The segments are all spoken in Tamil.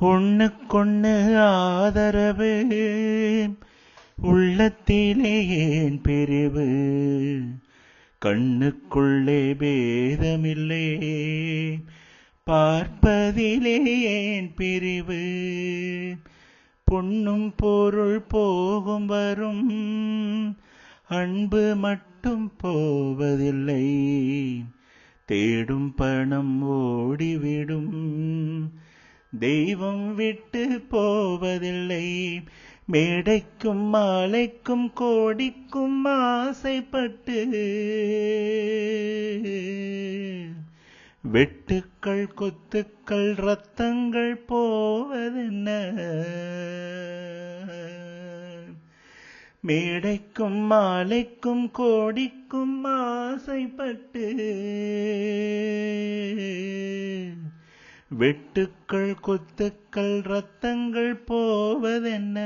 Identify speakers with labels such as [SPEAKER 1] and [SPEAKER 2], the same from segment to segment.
[SPEAKER 1] ஒண்ணுக்கொண்ணு ஆதரவு உள்ளத்திலே ஏன் பிரிவு கண்ணுக்குள்ளே பேதமில்லை பார்ப்பதிலே ஏன் பிரிவு பொன்னும் பொருள் போகும் வரும் அன்பு மட்டும் போவதில்லை தேடும் பணம் ஓடிவிடும் தெய்வம் விட்டு போவதில்லை மேடைக்கும் மாலைக்கும் கோடிக்கும் ஆசைப்பட்டு வெட்டுக்கள் கொத்துக்கள் ரத்தங்கள் போவதென்ன மேடைக்கும் மாலைக்கும் கோடிக்கும் ஆசைப்பட்டு வெட்டுக்கள் கொத்துக்கள் ரத்தங்கள் போவதென்ன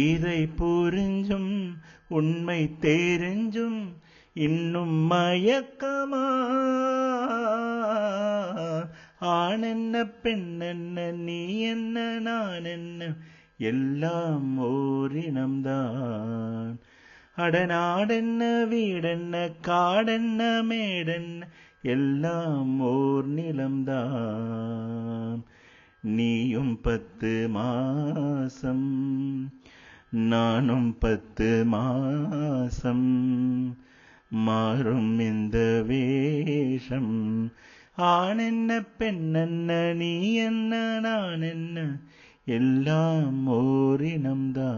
[SPEAKER 1] இதை புரிஞ்சும் உண்மை தெரிஞ்சும் இன்னும் மயக்கமா ஆணென்ன பெண்ணென்ன நீ என்ன நான் என்ன எல்லாம் ஓரினம்தான் அடநாடென்ன வீடென்ன காடென்ன மேடென்ன எல்லாம் ஓர் நிலம்தான் நீயும் 10 மாசம் நானும் 10 மாசம் மாறும் இந்த வேஷம் ஆணென்ன பெண்ணென்ன நீ என்ன நான் என்ன எல்லாம் ஓரினம்தான்